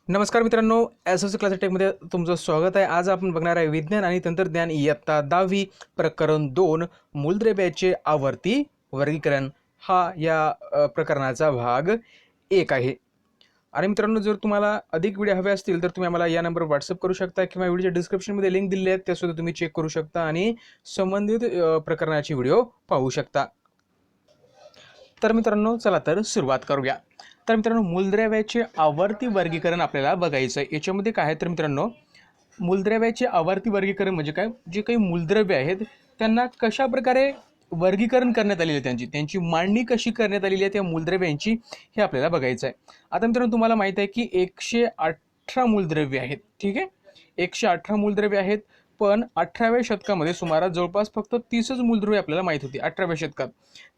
नमस्कार मित्रांनो, S class टेकमध्ये तुमचं स्वागत आहे. आज आपण बघणार आहे विज्ञान आणि तंत्रज्ञान इयत्ता 10वी प्रकरण 2 मूलद्रव्याचे आवर्ती वर्गीकरण हा या प्रकरणाचा भाग 1 आहे. आणि मित्रांनो, जर तुम्हाला अधिक व्हिडिओ हवे असतील तर तुम्ही आम्हाला या नंबरवर व्हॉट्सअप करू शकता किंवा व्हिडिओच्या डिस्क्रिप्शनमध्ये लिंक दिलेली आहे त्यासुद्धा तुम्ही चेक करू शकता आणि संबंधित प्रकरणाची व्हिडिओ पाहू शकता. तर मित्रांनो, चला तर सुरुवात करूया. तर मित्रांनो, मूलद्रव्याचे आवर्ती वर्गीकरण आपल्याला बघायचं आहे. याच्यामध्ये काय आहे तर मित्रांनो, मूलद्रव्याचे आवर्ती वर्गीकरण म्हणजे काय, जे काही मूलद्रव्य आहेत त्यांना कशा प्रकारे वर्गीकरण करण्यात आलेले आहे, त्यांची मांडणी कशी करण्यात आलेली आहे त्या मूलद्रव्यांची, हे आपल्याला बघायचं आहे. आता मित्रांनो, तुम्हाला माहित आहे की 118 मूलद्रव्य आहेत. ठीक आहे, 118 मूलद्रव्य आहेत. पण 18व्या शतकामध्ये सुमारास जवळपास फक्त 30च मूलद्रव्य आपल्याला माहित होती 18व्या शतकात.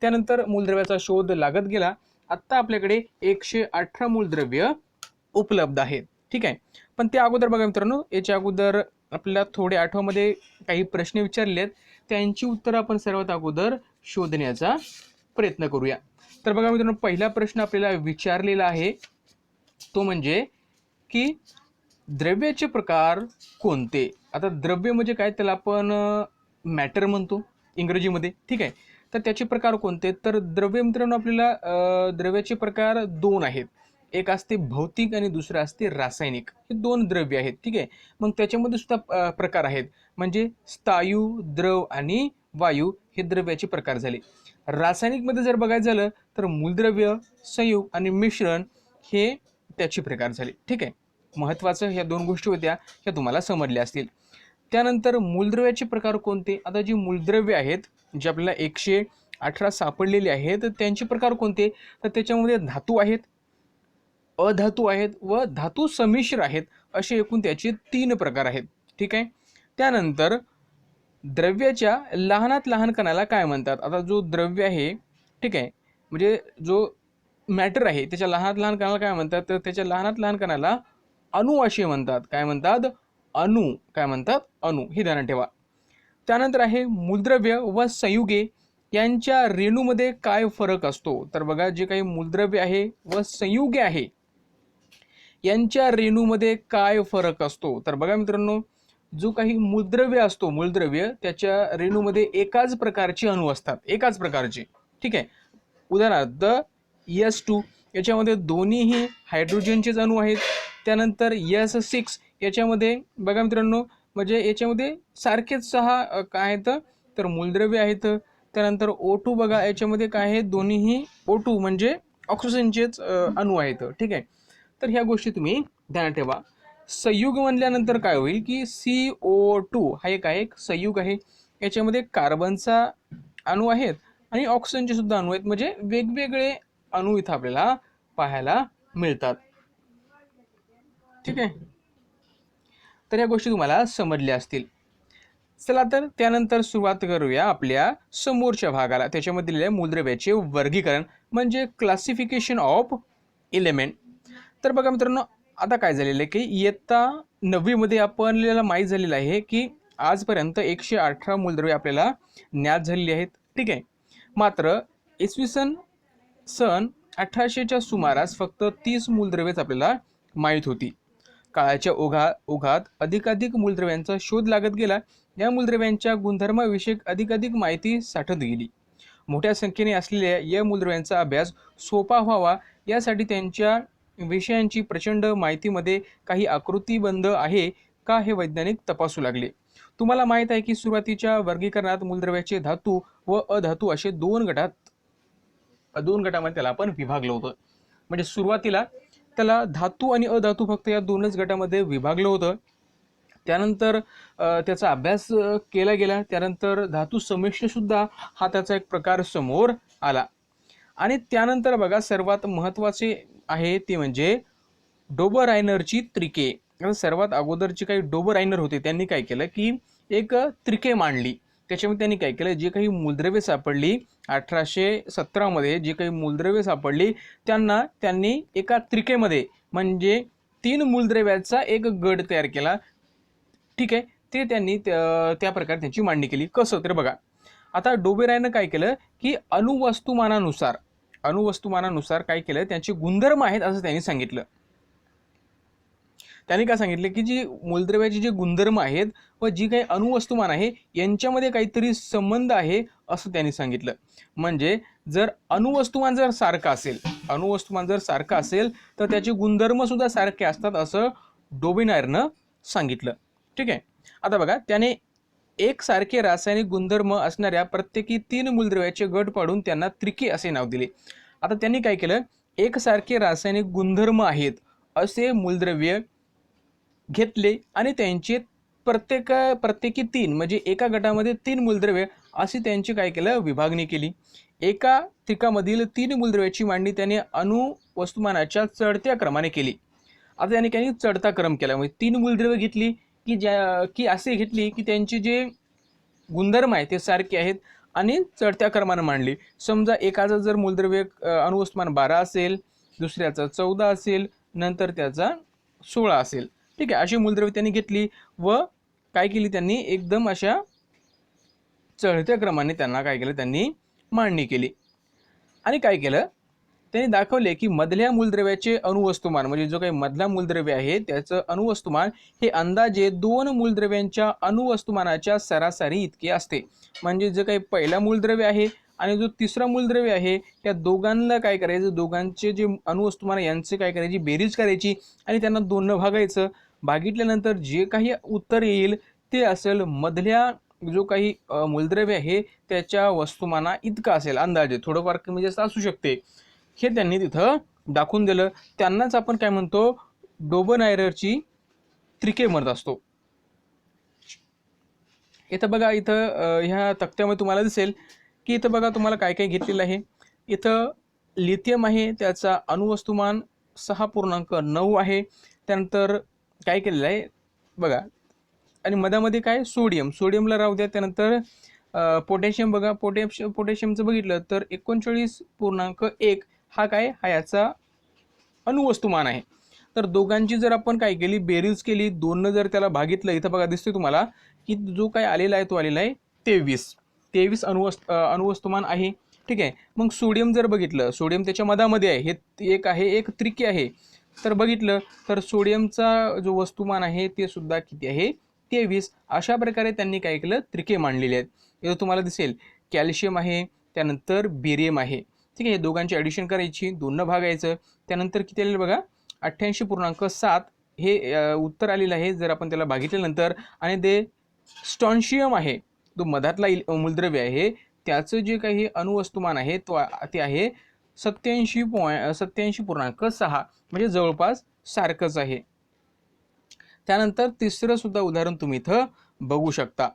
त्यानंतर मूलद्रव्याचा शोध लागत गेला. आत्ता आपल्याकडे 118 मूलद्रव्य उपलब्ध आहेत. ठीक आहे, पण त्या अगोदर बघा मित्रांनो, याच्या अगोदर आपल्याला थोडे आठवड्यामध्ये काही प्रश्न विचारले आहेत, त्यांची उत्तरं आपण सर्वात अगोदर शोधण्याचा प्रयत्न करूया. तर बघा मित्रांनो, पहिला प्रश्न आपल्याला विचारलेला आहे तो म्हणजे की द्रव्याचे प्रकार कोणते. आता द्रव्य म्हणजे काय, त्याला आपण मॅटर म्हणतो इंग्रजीमध्ये. ठीक आहे, तर त्याचे प्रकार कोणते, तर द्रव्य मित्रांनो आपल्याला द्रव्याचे प्रकार दोन आहेत. एक असते भौतिक आणि दुसरं असते रासायनिक. हे दोन द्रव्य आहेत. ठीक आहे, मग त्याच्यामध्ये सुद्धा प्रकार आहेत, म्हणजे स्थायू, द्रव आणि वायू हे द्रव्याचे प्रकार झाले. रासायनिकमध्ये जर बघायचं झालं तर मूलद्रव्य, संयुग आणि मिश्रण हे त्याचे प्रकार झाले. ठीक आहे, महत्त्वाचं ह्या दोन गोष्टी होत्या, ह्या तुम्हाला समजल्या असतील. त्यानंतर मूलद्रव्याचे प्रकार कोणते. आता जी मूलद्रव्य आहेत, जे आपल्याला 118 सापडलेले आहेत, त्यांचे प्रकार कोणते, तर त्याच्यामध्ये धातू आहेत, अधातू आहेत व धातू संमिश्र आहेत, असे एकूण त्याचे 3 प्रकार आहेत. ठीक आहे, त्यानंतर द्रव्याच्या लहानात लहान कणाला काय म्हणतात. आता जो द्रव्य आहे, ठीक आहे, म्हणजे जो मॅटर आहे, त्याच्या लहानात लहान कणाला काय म्हणतात, तर त्याच्या लहानात लहान कणाला अणू असे म्हणतात. काय म्हणतात, अणू. काय म्हणतात, अणू. हे ध्यानात ठेवा. त्यानंतर आहे मूलद्रव्य व संयुगे यांच्या रेणूमध्ये काय फरक असतो. तर बघा, जे काही मूलद्रव्य आहे व संयुगे आहे यांच्या रेणूमध्ये काय फरक असतो. तर बघा मित्रांनो, जो काही मूलद्रव्य असतो, मूलद्रव्य त्याच्या रेणूमध्ये एकाच प्रकारचे अणू असतात, एकाच प्रकारचे. ठीक आहे, उदाहरणार्थ S2 याच्यामध्ये दोन्हीही हायड्रोजनचेच अणू आहेत. त्यानंतर S6 याच्यामध्ये बघा मित्रांनो, म्हणजे याच्यामध्ये सारखेच 6 काय आहेत तर मूलद्रव्य आहेत. त्यानंतर O2 बघा, याच्यामध्ये काय आहे, दोन्हीही O2 म्हणजे ऑक्सिजनचेच अणू आहेत. ठीक आहे, तर ह्या गोष्टी तुम्ही ध्यानात ठेवा. संयुग म्हणल्यानंतर काय होईल की CO2 हा एक आहे, एक संयुग आहे. याच्यामध्ये कार्बनचा अणू आहेत आणि ऑक्सिजनचे सुद्धा अणू आहेत, म्हणजे वेगवेगळे अणू इथं आपल्याला पाहायला मिळतात. ठीक आहे, तर या गोष्टी तुम्हाला समजल्या असतील. चला तर त्यानंतर सुरुवात करूया आपल्या समोरच्या भागाला. त्याच्यामध्ये दिलेले मूलद्रव्याचे वर्गीकरण म्हणजे क्लासिफिकेशन ऑफ एलिमेंट. तर बघा मित्रांनो, आता काय झालेलं आहे की इयत्ता 9वीमध्ये आपल्याला माहीत झालेलं आहे की आजपर्यंत 118 मूलद्रव्ये आपल्याला ज्ञात झालेली आहेत. ठीक आहे, मात्र इसवी सन 1800च्या सुमारास फक्त 30 मूलद्रव्येच आपल्याला माहीत होती. काळाच्या ओघात अधिकाधिक मूलद्रव्यांचा शोध लागत गेला. या मूलद्रव्यांच्या गुणधर्माविषयक अधिकाधिक माहिती साठत गेली. मोठ्या संख्येने असलेल्या या मूलद्रव्यांचा अभ्यास सोपा व्हावा यासाठी त्यांच्या विषयांची प्रचंड माहितीमध्ये काही आकृतीबंध आहे का हे वैज्ञानिक तपासू लागले. तुम्हाला माहित आहे की सुरुवातीच्या वर्गीकरणात मूलद्रव्याचे धातू व अधातू असे दोन गटामध्ये त्याला आपण विभागलं होतं. म्हणजे सुरुवातीला त्याला धातू आणि अधातू फक्त या दोनच गटामध्ये विभागलं होतं. त्यानंतर त्याचा अभ्यास केला गेला. त्यानंतर धातू संमिश्र सुद्धा हा त्याचा एक प्रकार समोर आला. आणि त्यानंतर बघा, सर्वात महत्त्वाचे आहे ते म्हणजे डोबरायनरची त्रिके. सर्वात अगोदरचे काही डोबरायनर होते, त्यांनी काय केलं की एक त्रिके मांडली. त्याच्यामध्ये त्यांनी काय केलं, जे काही मूलद्रव्ये सापडली 1817मध्ये, जे काही मूलद्रव्ये सापडली त्यांनी एका त्रिकेमध्ये म्हणजे 3 मूलद्रव्याचा एक गट तयार केला. ठीक आहे, ते त्यांनी त्या प्रकारे त्यांची मांडणी केली. कसं तर बघा, आता डोबेरायनं काय केलं की अणुवस्तुमानानुसार काय केलं, त्यांचे गुणधर्म आहेत असं त्यांनी सांगितलं. त्यांनी काय सांगितले की जी मूलद्रव्याची जे गुणधर्म आहेत व जी काही अणुवस्तुमान आहे यांच्यामध्ये काहीतरी संबंध आहे असं त्यांनी सांगितलं. म्हणजे जर अणुवस्तुमान जर सारखं असेल तर त्याचे गुणधर्म सुद्धा सारखे असतात असं डोबेनायरनं सांगितलं. ठीक आहे. आता बघा, त्याने एकसारखे रासायनिक गुणधर्म असणाऱ्या प्रत्येकी 3 मूलद्रव्याचे गट पाडून त्यांना त्रिके असे नाव दिले. आता त्यांनी काय केलं, एकसारखे रासायनिक गुणधर्म आहेत असे मूलद्रव्य घेतले आणि त्यांचे प्रत्येकी 3 म्हणजे एका गटामध्ये 3 मूलद्रव्य अशी त्यांची काय केलं, विभागणी केली. एका त्रिकामधील 3 मूलद्रव्याची मांडणी त्याने अणुवस्तुमानाच्या चढत्या क्रमाने केली. आता त्याने काही चढता क्रम केला, म्हणजे 3 मूलद्रव्य घेतली की असे घेतली की त्यांचे जे गुणधर्म आहेत ते सारखे आहेत आणि चढत्या क्रमाने मांडली. समजा एकाचं जर मूलद्रव्य अणुवस्तुमान 12 असेल, दुसऱ्याचा 14 असेल, नंतर त्याचा 16 असेल. ठीक आहे. अशी मूलद्रव्य त्यांनी घेतली व काय केली, त्यांनी एकदम अशा चढत्या क्रमाने त्यांना काय केलं, त्यांनी मांडणी केली. आणि काय केलं, त्यांनी दाखवले की मधल्या मूलद्रव्याचे अणुवस्तुमान म्हणजे जो काही मधला मूलद्रव्य आहे त्याचं अणुवस्तुमान हे अंदाजे 2 मूलद्रव्यांच्या अणुवस्तुमानाच्या सरासरी इतके असते. म्हणजे जे काही पहिला मूलद्रव्य आहे आणि जो तिसरा मूलद्रव्य आहे त्या दोघांना काय करायचं, दोघांचे जे अणुवस्तुमान यांचे काय करायची, बेरीज करायची आणि त्यांना 2 ने भागायचं. भागितल्यानंतर जे काही उत्तर येईल ते असेल मधल्या जो काही मूलद्रव्य आहे त्याच्या वस्तुमाना इतका असेल. अंदाजे थोडंफार कमी जास्त असू शकते, हे त्यांनी तिथं दाखवून दिलं. त्यांनाच आपण काय म्हणतो, डोबेनायरची त्रिके म्हणत असतो. इथं बघा, इथं ह्या तक्त्यामध्ये तुम्हाला दिसेल की इथं बघा तुम्हाला काय काय घेतलेलं आहे. इथं लिथियम आहे, त्याचा अणुवस्तुमान 6.9 आहे. त्यानंतर काय केलेलं आहे बघा, आणि मधामध्ये काय सोडियमला राहू द्या. त्यानंतर पोटॅशियम बघा, पोटॅशियमचं बघितलं तर 39.1 हा याचा अणुवस्तुमान आहे. तर दोघांची जर आपण काय केली, बेरीज केली, 2 जर त्याला भागितलं, इथं बघा दिसते तुम्हाला की जो काय आलेला आहे तो आलेला आहे 23 अणुवस्तुमान आहे. ठीक आहे. मग सोडियम जर बघितलं, सोडियम त्याच्या मधामध्ये आहे, हे एक त्रिके आहे. तर बघितलं तर सोडियमचा जो वस्तुमान आहे ते सुद्धा किती आहे, 23. अशा प्रकारे त्यांनी काय केलं, त्रिके मांडलेले आहेत. इथं तुम्हाला दिसेल कॅल्शियम आहे, त्यानंतर बेरियम आहे. ठीक आहे. हे दोघांची ॲडिशन करायची, 2 भागायचं. त्यानंतर किती आलेलं बघा, 88.7 हे उत्तर आलेलं आहे जर आपण त्याला भागितल्यानंतर. आणि ते स्टॉन्शियम आहे, जो मधातला मूलद्रव्य आहे, त्याचं जे काही अणुवस्तुमान आहे ते आहे 87.6 म्हणजे जवळपास सारखंच आहे. त्यानंतर तिसरं सुद्धा उदाहरण तुम्ही इथं बघू शकता.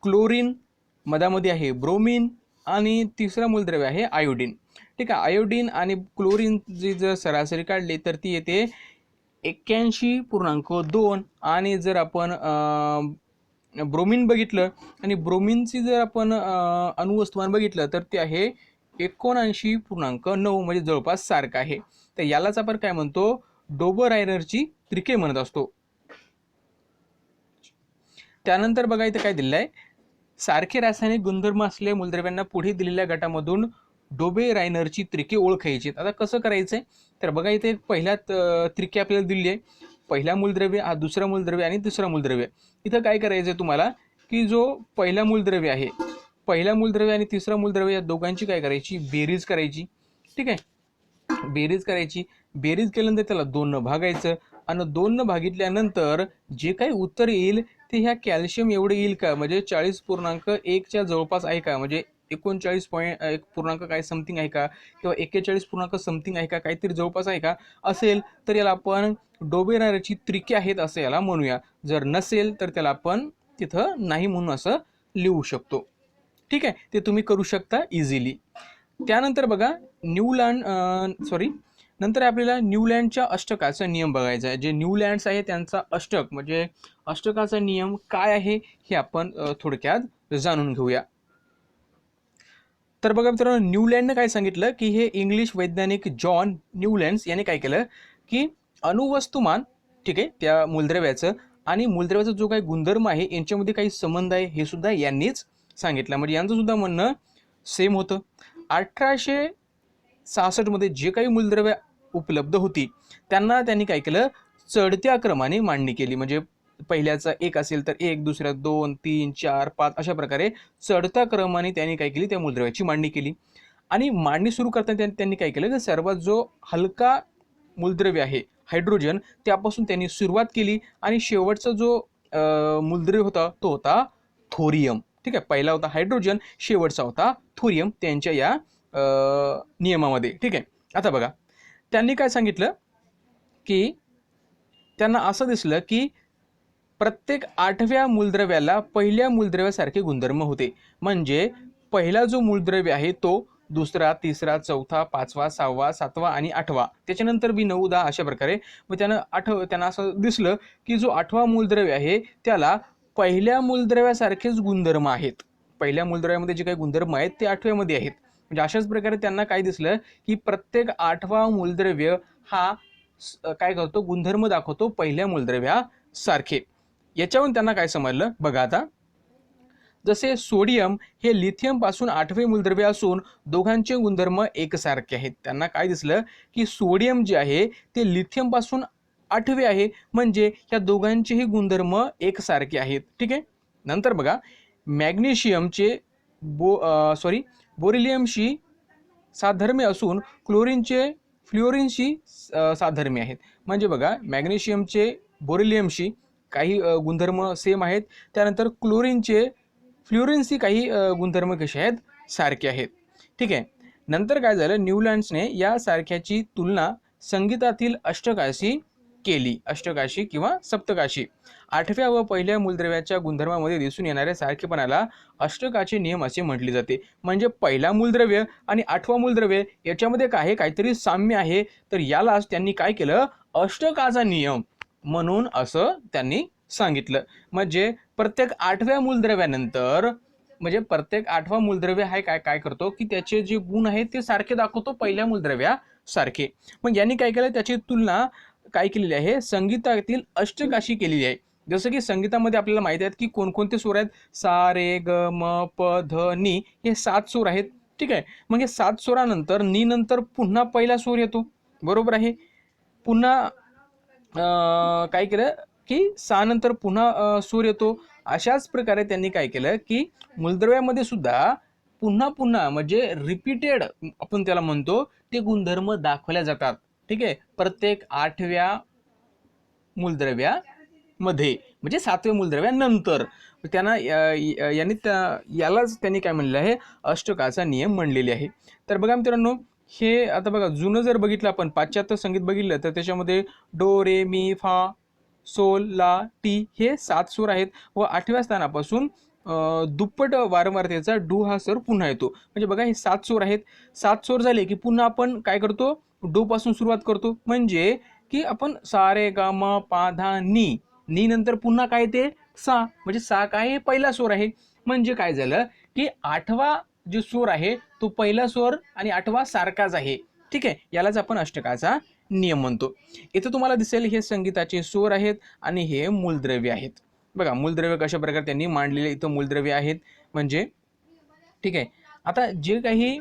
क्लोरीन, मधामध्ये आहे ब्रोमीन आणि तिसरं मूलद्रव्य आहे आयोडीन. ठीक आहे. आयोडीन आणि क्लोरीनची जर सरासरी काढली तर ती येते 81.2. आणि जर आपण ब्रोमीन बघितलं आणि ब्रोमीनची जर आपण अणुवस्तुमान बघितलं तर ते आहे 79.9 म्हणजे जवळपास सारखं आहे. तर यालाच आपण काय म्हणतो, डोबेनायरची त्रिके म्हणत असतो. त्यानंतर बघा इथं काय दिलेलं आहे, सारखे रासायनिक गुणधर्म असलेल्या मूलद्रव्यांना पुढे दिलेल्या गटामधून डोबेनायरची त्रिके ओळखायची. आता कसं करायचंय, तर बघा इथे पहिल्या त्रिके आपल्याला दिली आहे. पहिला मूलद्रव्य, हा दुसरा मूलद्रव्य आणि तिसरा मूलद्रव्य. इथं काय करायचंय तुम्हाला की जो पहिला मूलद्रव्य आहे, पहिला मूलद्रव्य आणि तिसरा मूलद्रव्य या दोघांची काय करायची, बेरीज करायची. ठीक आहे. बेरीज करायची. बेरीज केल्यानंतर त्याला 2 भागायचं आणि 2 भागितल्यानंतर जे काही उत्तर येईल ते ह्या कॅल्शियम एवढे येईल का, म्हणजे 40.1च्या जवळपास आहे का, म्हणजे 39 पूर्णांक काय समथिंग आहे का, किंवा 41 पूर्णांक समथिंग आहे का, काहीतरी जवळपास आहे का, असेल तर याला आपण डोबेनायरची त्रिके आहेत असं याला म्हणूया. जर नसेल तर त्याला आपण तिथं नाही म्हणून असं लिहू शकतो. ठीक आहे. ते तुम्ही करू शकता इझिली. त्यानंतर बघा नंतर आपल्याला न्यूलँडच्या अष्टकाचा नियम बघायचा आहे. जे न्यूलँड्स आहे त्यांचा अष्टक म्हणजे अष्टकाचा नियम काय आहे हे आपण थोडक्यात जाणून घेऊया. तर बघा मित्रांनो, न्यूलँडने काय सांगितलं की हे इंग्लिश वैज्ञानिक जॉन न्यूलँड्स याने काय केलं की अणुवस्तुमान, ठीक आहे, त्या मूलद्रव्याचं आणि मूलद्रव्याचा जो काही गुणधर्म आहे यांच्यामध्ये काही संबंध आहे हे सुद्धा यांनीच सांगितलं. म्हणजे यांचं सुद्धा म्हणणं सेम होतं. 1866 मध्ये जे काही मूलद्रव्य उपलब्ध होती त्यांनी काय केलं, चढत्या क्रमाने मांडणी केली. म्हणजे पहिल्याचा 1 असेल तर 1, दुसऱ्या 2, 3, 4, 5 अशा प्रकारे चढत्या क्रमाने त्यांनी काय केली, त्या मूलद्रव्याची मांडणी केली. आणि मांडणी सुरू करताना त्यांनी काय केलं, की सर्वात जो हलका मूलद्रव्य आहे हायड्रोजन, त्यापासून त्यांनी सुरुवात केली आणि शेवटचा जो मूलद्रव्य होता तो होता थोरियम. ठीक आहे, पहिला होता हायड्रोजन, शेवटचा होता थोरियम त्यांच्या या नियमामध्ये. ठीक आहे, आता बघा त्यांनी काय सांगितलं, की त्यांना असं दिसलं की प्रत्येक 8व्या मूलद्रव्याला पहिल्या मूलद्रव्यासारखे गुणधर्म होते. म्हणजे पहिला जो मूलद्रव्य आहे तो दुसरा, तिसरा, चौथा, 5वा, 6वा, 7वा आणि 8वा, त्याच्यानंतर बी 9, 10 अशा प्रकारे. मग त्यांना असं दिसलं की जो 8वा मूलद्रव्य आहे त्याला पहिल्या मूलद्रव्यासारखेच गुणधर्म आहेत. पहिल्या मूलद्रव्यामध्ये जे काही गुणधर्म आहेत ते 8व्यामध्ये आहेत. म्हणजे अशाच प्रकारे त्यांना काय दिसलं की प्रत्येक 8वा मूलद्रव्य हा काय करतो, गुणधर्म दाखवतो पहिल्या मूलद्रव्यासारखे. याच्यावरून त्यांना काय समजलं बघा आता, जसे सोडियम हे लिथियम पासून 8वे मूलद्रव्य असून दोघांचे गुणधर्म एकसारखे आहेत. त्यांना काय दिसलं की सोडियम जे आहे ते लिथियम पासून 8वे आहे, म्हणजे या दोघांचेही गुणधर्म एकसारखे आहेत. ठीक आहे, नंतर बघा मॅग्नेशियमचे बोरिलियमशी साधर्म्य असून फ्लोरीनशी साधर्म्य आहेत. म्हणजे बघा मॅग्नेशियमचे बोरिलियमशी काही गुणधर्म सेम आहेत, त्यानंतर फ्लोरीनशी काही गुणधर्म कसे आहेत, सारखे आहेत. ठीक आहे, नंतर काय झालं, न्यूलँड्सने या सारख्याची तुलना संगीतातील अष्टकाशी केली, अष्टकाशी किंवा सप्तकाशी. 8व्या व पहिल्या मूलद्रव्याच्या गुणधर्मामध्ये दिसून येणाऱ्या सारखेपणाला अष्टकाचे नियम असे म्हटले जाते. म्हणजे पहिला मूलद्रव्य आणि 8वा मूलद्रव्य याच्यामध्ये काहीतरी साम्य आहे, तर यालाच त्यांनी काय केलं, अष्टकाचा नियम म्हणून असं त्यांनी सांगितलं. म्हणजे प्रत्येक 8व्या मूलद्रव्यानंतर, म्हणजे प्रत्येक 8वा मूलद्रव्य आहे काय करतो की त्याचे जे गुण आहेत ते सारखे दाखवतो पहिल्या मूलद्रव्यासारखे. मग यांनी काय केलं, त्याची तुलना काय केलेली आहे, संगीतातील अष्टकाशी केलेली आहे. जसं की संगीतामध्ये आपल्याला माहिती आहेत की कोणकोणते सूर आहेत, सा रे ग म प ध नी, हे 7 सूर आहेत. ठीक आहे, मग हे 7 सुरानंतर नी नंतर पुन्हा पहिला सूर येतो, बरोबर आहे. पुन्हा काय केलं की 6 नंतर पुन्हा सूर येतो. अशाच प्रकारे त्यांनी काय केलं की मूलद्रव्यामध्ये सुद्धा पुन्हा पुन्हा म्हणजे रिपीटेड आपण त्याला म्हणतो, ते गुणधर्म दाखवल्या जातात. ठीक आहे, प्रत्येक 8व्या मूलद्रव्यामध्ये, म्हणजे 7व्या मूलद्रव्यानंतर. त्यांना यालाच त्यांनी काय म्हणलेलं आहे, अष्टकाचा नियम म्हणलेले आहे. तर बघा मित्रांनो, हे आता बघा जुनं जर बघितलं आपण, पाश्चात्य संगीत बघितलं तर त्याच्यामध्ये डो रे मी फा सोल ला टी हे 7 सूर आहेत व 8व्या स्थानापासून दुप्पट वारंवारतेचा डू हा स्वर पुन्हा येतो. म्हणजे बघा हे 7 सूर आहेत, 7 सूर झाले की पुन्हा आपण काय करतो, डो पासून सुरुवात करतो. म्हणजे की आपण सा रे ग म पा धा नी, नी नंतर पुन्हा काय ते सा, म्हणजे सा काय हे पहिला स्वर आहे. म्हणजे काय झालं की 8वा जो स्वर आहे तो पहिला स्वर आणि 8वा सारखाच आहे. ठीक आहे, यालाच आपण अष्टकाचा नियम म्हणतो. इथे तुम्हाला दिसेल हे संगीताचे स्वर आहेत आणि हे मूलद्रव्य आहेत. बघा मूलद्रव्य कशा प्रकारे त्यांनी मांडलेले इथं मूलद्रव्य आहेत. म्हणजे ठीक आहे, आता जे काही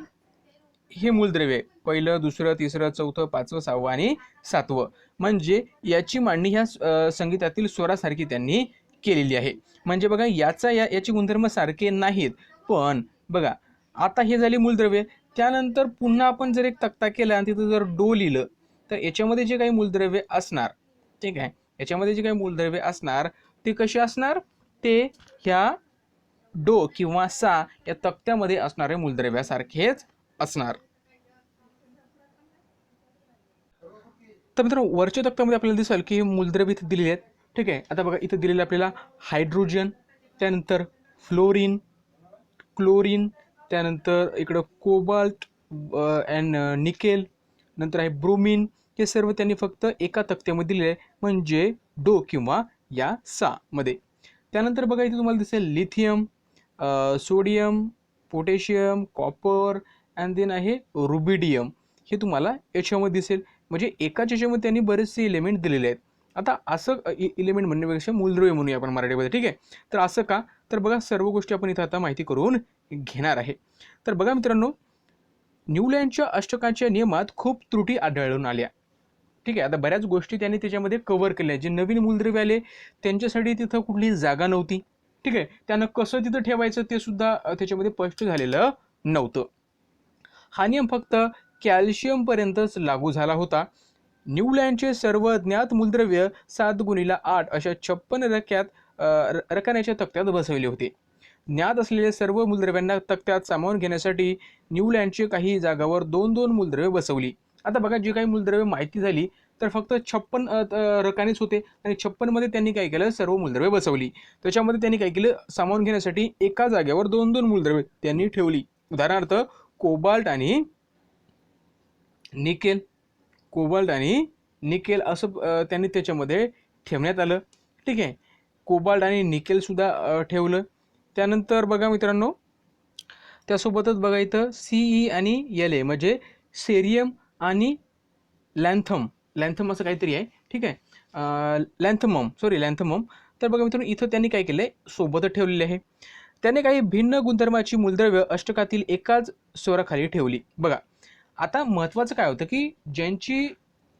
हे मूलद्रव्य पहिलं, दुसरं, तिसरं, चौथं, 5वं, 6वं आणि 7वं, म्हणजे याची मांडणी ह्या संगीतातील स्वरासारखी त्यांनी केलेली आहे. म्हणजे बघा याची गुणधर्म सारखे नाहीत, पण बघा आता हे झाले मूलद्रव्य. त्यानंतर पुन्हा आपण जर एक तक्ता केला आणि तिथं जर डो लिहिलं, तर याच्यामध्ये जे काही मूलद्रव्य असणार, ठीक आहे, याच्यामध्ये जे काही मूलद्रव्य असणार ते कसे असणार, ते ह्या डो किंवा सा या तक्त्यामध्ये असणाऱ्या मूलद्रव्यासारखेच असणार. तर मित्रांनो, वरच्या तक्त्यामध्ये आपल्याला दिसेल की हे मूलद्रव्य इथे दिलेले आहेत. ठीक आहे, आता बघा इथे दिलेलं आपल्याला हायड्रोजन, त्यानंतर फ्लोरीन, क्लोरीन, त्यानंतर इकडं कोबाल्ट अँड निकेल, नंतर आहे ब्रोमिन. हे सर्व त्यांनी फक्त एका तक्त्यामध्ये दिले आहे, म्हणजे डो किंवा या सा मध्ये. त्यानंतर बघा इथे तुम्हाला दिसेल lithium, sodium, potassium, copper and then आहे रुबिडियम. हे तुम्हाला याच्यामध्ये दिसेल. म्हणजे एकाच याच्यामध्ये त्यांनी बरेचसे इलेमेंट दिलेले आहेत. आता असं इलेमेंट म्हणण्यापेक्षा मूलद्रव्य म्हणूया आपण मराठीमध्ये. ठीक आहे, तर असं का, तर बघा सर्व गोष्टी आपण इथं आता माहिती करून घेणार आहे. तर बघा मित्रांनो, न्यूलँडच्या अष्टकांच्या नियमात खूप त्रुटी आढळून आल्या. ठीक आहे. आता बऱ्याच गोष्टी त्यांनी त्याच्यामध्ये कव्हर केल्या. जे नवीन मूलद्रव्य आले त्यांच्यासाठी तिथं कुठलीही जागा नव्हती. ठीक आहे. त्यांना कसं तिथं ठेवायचं ते सुद्धा त्याच्यामध्ये स्पष्ट झालेलं नव्हतं. हा नियम फक्त कॅल्शियम पर्यंतच लागू झाला होता. न्यूलँडचे सर्व ज्ञात मूलद्रव्य 7x8 अशा 56 रकान्याच्या तक्त्यात बसवले होते. ज्ञात असलेले सर्व मूलद्रव्यांना तक्त्यात सामावून घेण्यासाठी न्यूलँडचे काही जागावर 2-2 मूलद्रव्ये बसवली. आता बघा, जी काही मूलद्रव्ये माहिती झाली तर फक्त 56 रकानेच होते आणि 56 मध्ये त्यांनी काय केलं, सर्व मूलद्रव्ये बसवली. त्याच्यामध्ये त्यांनी काय केलं, सामावून घेण्यासाठी एका जागेवर 2-2 मूलद्रव्ये त्यांनी ठेवली. उदाहरणार्थ कोबाल्ट आणि निकेल. कोबाल्ट आणि निकेल असं त्यांनी त्याच्यामध्ये ठेवण्यात आलं. ठीक आहे. कोबाल्ट आणि निकेल सुद्धा ठेवलं. त्यानंतर बघा मित्रांनो, त्यासोबतच बघा इथं CE आणि LA म्हणजे सेरियम आणि लॅन्थम असं काहीतरी आहे. ठीक आहे. लॅन्थमम. तर बघा मित्रांनो, इथं त्यांनी काय केलंय, सोबतच ठेवलेले आहे. त्याने काही भिन्न गुणधर्माची मूलद्रव्य अष्टकातील एकाच स्वराखाली ठेवली. बघा, आता महत्त्वाचं काय होतं की ज्यांची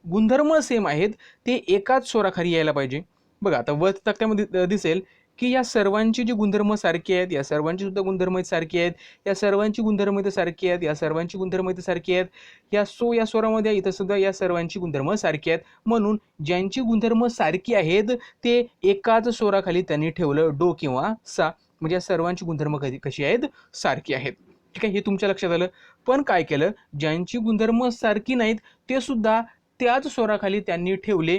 गुणधर्म सेम आहेत ते एकाच स्वराखाली यायला पाहिजे. बघा, आता वर तक्त्यामध्ये दिसेल की या सर्वांची जी गुणधर्म सारखी आहेत, या सर्वांची सुद्धा गुणधर्म सारखी आहेत, या सर्वांची गुणधर्म इथं सारखी आहेत, या सर्वांची गुणधर्म इथं सारखी आहेत, या स्वरामध्ये इथं सुद्धा या सर्वांची गुणधर्म सारखी आहेत. म्हणून ज्यांची गुणधर्म सारखी आहेत ते एकाच स्वराखाली त्यांनी ठेवलं, डो किंवा सा. म्हणजे या सर्वांची गुणधर्म कशी आहेत, सारखी आहेत. ठीक आहे, हे तुमच्या लक्षात आलं. पण काय केलं, ज्यांची गुणधर्म सारखी नाहीत ते सुद्धा त्याच स्वराखाली त्यांनी ठेवले.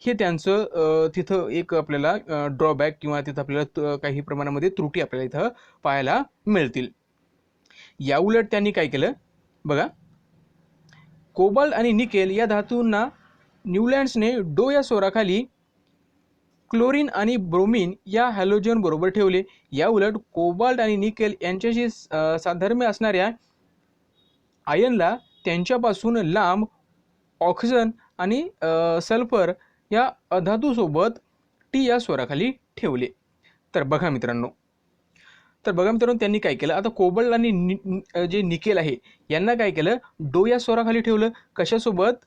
हे त्यांचं तिथं एक आपल्याला ड्रॉबॅक किंवा तिथं आपल्याला काही प्रमाणामध्ये त्रुटी आपल्याला इथं पाहायला मिळतील. याउलट त्यांनी काय केलं बघा, कोबाल्ट आणि निकेल या धातूंना न्यूलँड्सने डो या स्वराखाली क्लोरीन आणि ब्रोमीन या हॅलोजन बरोबर ठेवले. याउलट कोबाल्ट आणि निकेल यांच्याशी साधर्म्य असणाऱ्या आयनला त्यांच्यापासून लांब ऑक्सिजन आणि सल्फर या अधातूसोबत टी या स्वराखाली ठेवले. तर बघा मित्रांनो, त्यांनी काय केलं, आता कोबाल्ट आणि जे निकेल आहे यांना काय केलं, डो या स्वराखाली ठेवलं. कशासोबत,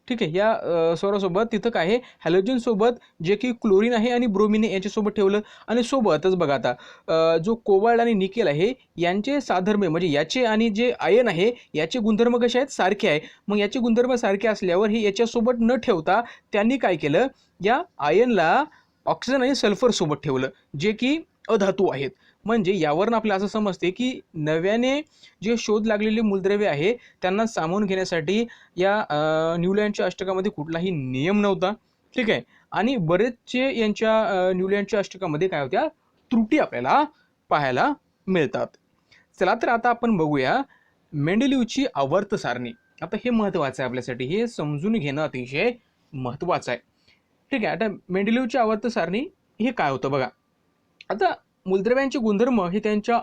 ठीक आहे, या स्वरासोबत तिथं काय आहे, हॅलोजन सोबत जे की क्लोरीन आहे आणि ब्रोमीन यांच्यासोबत ठेवलं. आणि सोबतच बघा, आता जो कोबाल्ट आणि निकेल आहे यांचे साधर्म्य म्हणजे याचे आणि जे आयन आहे याचे गुणधर्म कसे आहेत, सारखे आहे. मग याचे गुणधर्म सारखे असल्यावर हे याच्यासोबत न ठेवता त्यांनी काय केलं, या आयनला ऑक्सिजन आणि सल्फर सोबत ठेवलं, जे की अधातू आहेत. म्हणजे यावरून आपल्याला असं समजते की नव्याने जे शोध लागलेले मूलद्रव्य आहे त्यांना सामावून घेण्यासाठी या न्यूलँडच्या अष्टकामध्ये कुठलाही नियम नव्हता. ठीक आहे. आणि बरेचसे यांच्या न्यूलँडच्या अष्टकामध्ये काय होत्या, त्रुटी आपल्याला पाहायला मिळतात. चला तर आता आपण बघूया मेंडेलिव्हची आवर्त सारणी. आता हे महत्त्वाचं आहे आपल्यासाठी, हे समजून घेणं अतिशय महत्त्वाचं आहे. ठीक आहे. आता मेंडेलिव्हची आवर्त सारणी हे काय होतं बघा, आता मूलद्रव्यांचे गुणधर्म हे त्यांच्या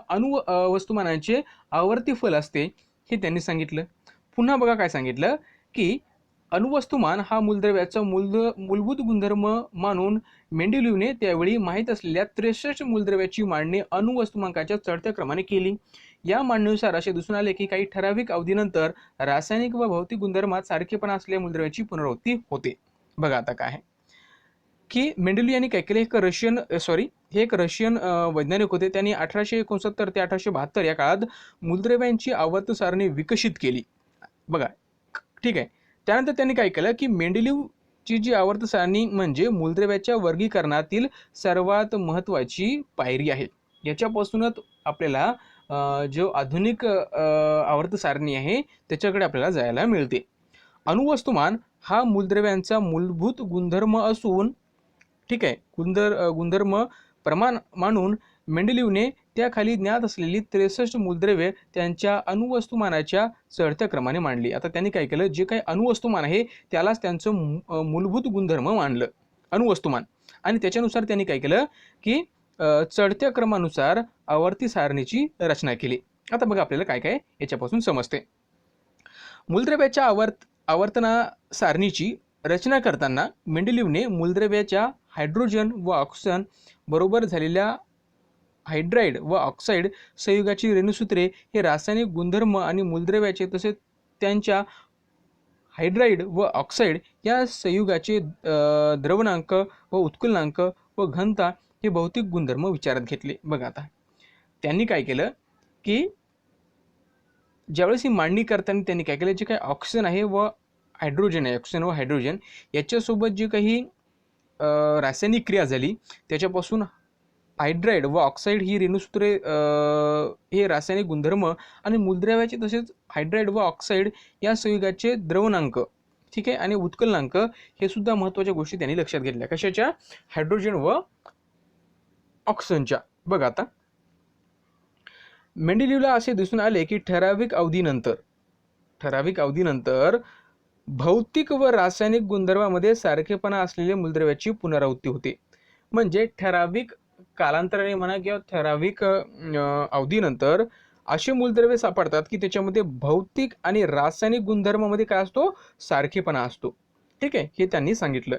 वस्तुमानांचे आवर्ती फल असते हे त्यांनी सांगितलं. पुन्हा बघा काय सांगितलं की अणुवस्तुमान हा मूलद्रव्याचा मूलभूत गुणधर्म मानून मेंडेलिव्हने त्यावेळी माहीत असलेल्या 63 मूलद्रव्याची मांडणी अणुवस्तुमानकाच्या चढत्या क्रमाने केली. या मांडणीनुसार असे दिसून आले की काही ठराविक अवधीनंतर रासायनिक व भौतिक गुणधर्मात सारखेपणा असलेल्या मूलद्रव्याची पुनरावृत्ती होते. बघा आता काय आहे की मेंडेलिव्ह यांनी काय केलं, हे एक रशियन वैज्ञानिक होते. त्यांनी 1869 ते 1872 या काळात मूलद्रव्यांची आवर्त सारणी विकसित केली. बघा, ठीक आहे. त्यानंतर त्यांनी काय केलं की मेंडेलिव्हची जी आवर्त सारणी म्हणजे मूलद्रव्याच्या वर्गीकरणातील सर्वात महत्त्वाची पायरी आहे. याच्यापासूनच आपल्याला जो आधुनिक आवर्त सारणी आहे त्याच्याकडे आपल्याला जायला मिळते. अणुवस्तुमान हा मूलद्रव्यांचा मूलभूत गुणधर्म असून, ठीक आहे, गुणधर्म प्रमाण मानून मेंडेलिव्हने त्याखाली ज्ञात असलेली 63 मूलद्रव्ये त्यांच्या अणुवस्तुमानाच्या चढत्या क्रमाने मांडली. आता त्यांनी काय केलं, जे काही अणुवस्तुमान आहे त्यालाच त्यांचं मूलभूत गुणधर्म मानलं, अणुवस्तुमान. आणि त्याच्यानुसार त्यांनी काय केलं की चढत्या क्रमानुसार आवर्ती सारणीची रचना केली. आता बघा आपल्याला काय काय याच्यापासून समजते. मूलद्रव्याच्या आवर्तना सारणीची रचना करताना मेंडेलिव्हने मूलद्रव्याच्या हायड्रोजन व ऑक्सिजन बरोबर झालेल्या हायड्राइड व ऑक्साईड संयुगाची रेणुसूत्रे हे रासायनिक गुणधर्म आणि मूलद्रव्याचे तसेच त्यांच्या हायड्राइड व ऑक्साईड या संयुगाचे द्रवणांक व उत्कलनांक व घनता हे भौतिक गुणधर्म विचारात घेतले. बघा आता त्यांनी काय केलं की ज्यावेळेस ही मांडणी करताना त्यांनी काय केलं, जे काही ऑक्सिजन आहे व हायड्रोजन आहे, ऑक्सिजन व हायड्रोजन याच्यासोबत जी काही रासायनिक क्रिया झाली त्याच्यापासून हायड्राइड व ऑक्साईड ही रेणुसूत्रे हे रासायनिक गुणधर्म आणि मूलद्रव्याचे तसेच हायड्राइड व ऑक्साईड या संयुगाचे द्रवणांक, ठीक आहे, आणि उत्कलनांक हे सुद्धा महत्त्वाच्या गोष्टी त्यांनी लक्षात घेतल्या. कशाच्या? हायड्रोजन व ऑक्सिजनच्या. बघा आता मेंडेलिव्हला असे दिसून आले की ठराविक अवधीनंतर भौतिक व रासायनिक गुणधर्मामध्ये सारखेपणा असलेल्या मूलद्रव्याची पुनरावृत्ती होते. म्हणजे ठराविक कालांतराने म्हणा किंवा ठराविक अवधीनंतर असे मूलद्रव्ये सापडतात की त्याच्यामध्ये भौतिक आणि रासायनिक गुणधर्मामध्ये काय असतो? सारखेपणा असतो. ठीक आहे, हे त्यांनी सांगितलं.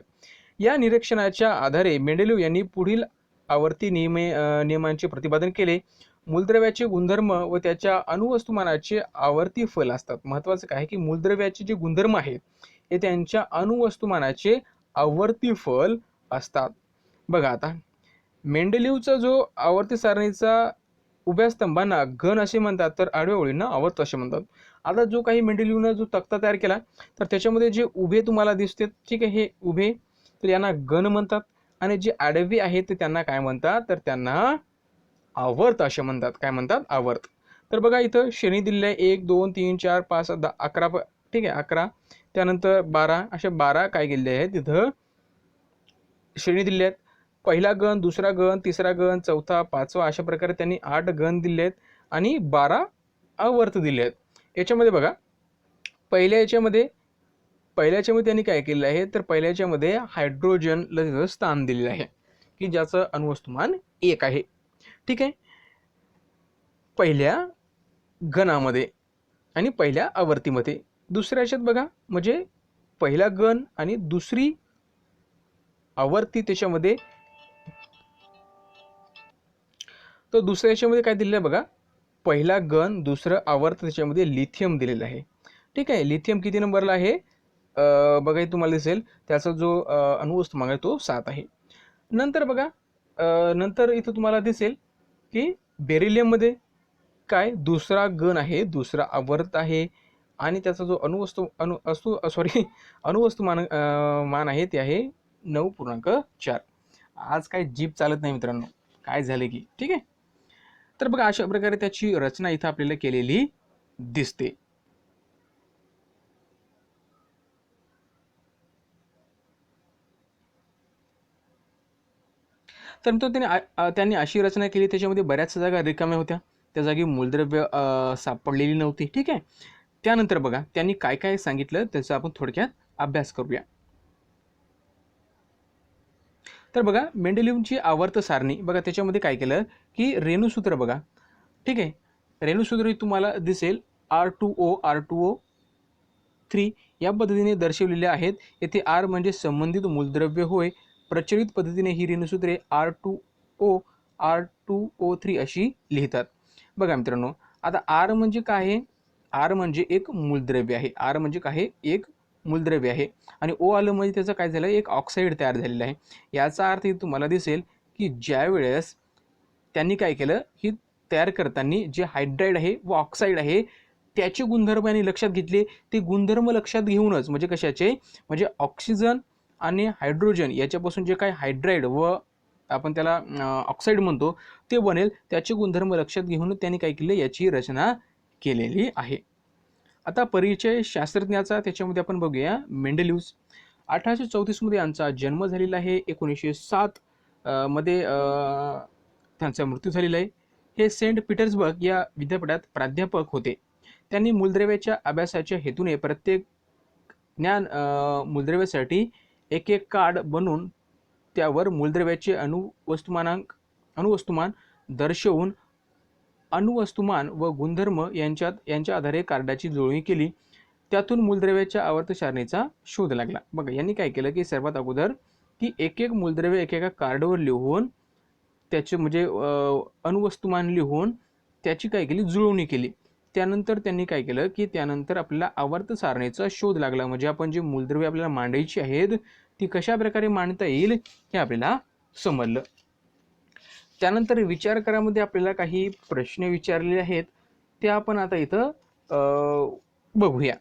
या निरीक्षणाच्या आधारे मेंडेलिव्ह यांनी पुढील आवर्ती नियमांचे प्रतिपादन केले. मूलद्रव्याचे गुणधर्म व त्याच्या अणुवस्तुमानाचे आवर्ती फल असतात. महत्त्वाचं काय आहे की मूलद्रव्याचे जे गुणधर्म आहेत हे त्यांच्या अणुवस्तुमानाचे आवर्ती फल असतात. बघा आता मेंडेलिव्हचा जो आवर्ती सारणीचा उभ्या स्तंभांना घन असे म्हणतात तर आडव्या ओळींना आवर्त असे म्हणतात. आता जो काही मेंडेलिव्हनं जो तक्ता तयार केला तर त्याच्यामध्ये जे उभे तुम्हाला दिसते, ठीक आहे, हे उभे तर यांना घन म्हणतात आणि जे आडवे आहेत ते त्यांना काय म्हणतात तर त्यांना आवर्त असे म्हणतात. काय म्हणतात? आवर्त. तर बघा इथं श्रेणी दिलेल्या आहे 1 2 3 4 5 10 11, ठीक आहे, 11 त्यानंतर 12 अशा 12 काय केलेले आहेत तिथं श्रेणी दिलेल्या आहेत. पहिला गण, दुसरा गण, तिसरा गण, चौथा, पाचवा अशा प्रकारे त्यांनी 8 गण दिले आहेत आणि 12 आवर्त दिले आहेत. याच्यामध्ये बघा पहिल्या याच्यामध्ये त्यांनी काय केलेलं आहे तर पहिल्या याच्यामध्ये हायड्रोजनला स्थान दिलेलं आहे की ज्याचं अणुवस्तुमान 1 आहे. ठीक आहे, पहिल्या गणामध्ये आणि पहिल्या आवर्तीमध्ये. दुसऱ्या याच्यात बघा म्हणजे पहिला गण आणि दुसरी आवर्ती त्याच्यामध्ये, तर दुसऱ्या याच्यामध्ये काय दिलेलं आहे बघा, पहिला गण दुसरं आवर्त त्याच्यामध्ये लिथियम दिलेलं आहे. ठीक आहे, लिथियम किती नंबरला आहे बघा हे तुम्हाला दिसेल त्याचा जो अणुवस्तुमान आहे तो 7 आहे. नंतर बघा नंतर इथं तुम्हाला दिसेल की बेरिलियममध्ये काय दुसरा गण आहे, दुसरा आवर्त आहे आणि त्याचा जो अणुवस्तुमान मान आहे ते आहे 9.4. आज काय जीप चालत नाही मित्रांनो, काय झाले की, ठीक आहे. तर बघा अशा प्रकारे त्याची रचना इथं आपल्याला केलेली दिसते. तर त्यांनी अशी रचना केली त्याच्यामध्ये बऱ्याच जागा रिकाम्या होत्या, त्या जागी मूलद्रव्य सापडलेली नव्हती. ठीक आहे, त्यानंतर बघा त्यांनी काय काय सांगितलं त्याचा आपण थोडक्यात अभ्यास करूया. तर बघा मेंडेलिव्हची आवर्त सारणी बघा त्याच्यामध्ये काय केलं की रेणुसूत्र बघा, ठीक आहे, रेणुसूत्र तुम्हाला दिसेल R2O R2O 3 या पद्धतीने दर्शवलेले आहेत. येथे R म्हणजे संबंधित मूलद्रव्य होय. प्रचलित पद्धतीने ही रेणुसूत्रे R2O R2O3 अशी लिहितात. बघा मित्रांनो आता R म्हणजे काय आहे, R म्हणजे एक मूलद्रव्य आहे. R म्हणजे काय, एक मूलद्रव्य आहे आणि O आलं म्हणजे त्याचं काय झालं, एक ऑक्साईड तयार झालेलं आहे. याचा अर्थ तुम्हाला दिसेल की ज्या वेळेस त्यांनी काय केलं ही तयार करताना जे हायड्राइड आहे व ऑक्साईड आहे त्याचे गुणधर्म यांनी लक्षात घेतले. ते गुणधर्म लक्षात घेऊनच म्हणजे कशाचे, म्हणजे ऑक्सिजन आणि हायड्रोजन याच्यापासून जे काही हायड्राइड व आपण त्याला ऑक्साईड म्हणतो ते बनेल, त्याचे गुणधर्म लक्षात घेऊन त्यांनी काय केले याची रचना केलेली आहे. आता परिचय शास्त्रज्ञाचा त्याच्यामध्ये आपण बघूया. मेंडेलिव्ह 1834 मध्ये यांचा जन्म झालेला आहे. 1907 मध्ये त्यांचा मृत्यू झालेला आहे. हे सेंट पीटर्सबर्ग या विद्यापीठात प्राध्यापक होते. त्यांनी मूलद्रव्याच्या अभ्यासाच्या हेतूने प्रत्येक ज्ञान मूलद्रव्यासाठी एक एक कार्ड बनवून त्यावर मूलद्रव्याचे अणुवस्तुमान दर्शवून अणुवस्तुमान व गुणधर्म यांच्या आधारे कार्डाची जुळणी केली. त्यातून मूलद्रव्याच्या आवर्त सारणीचा शोध लागला. बघा यांनी काय केलं की सर्वात अगोदर की एक एक मूलद्रव्य एकेका कार्डवर लिहून त्याचे म्हणजे अणुवस्तुमान लिहून त्याची काय केली जुळवणी केली. त्यानंतर त्यांनी काय केलं की त्यानंतर आपल्याला आवर्त सारणीचा शोध लागला, म्हणजे आपण जे मूलद्रव्ये आपल्याला मांडायची आहेत ती कशा प्रकारे मांडता येईल हे आपल्याला समजलं. त्यानंतर विचार करामध्ये आपल्याला काही प्रश्न विचारलेले आहेत ते आपण आता इथं बघूया.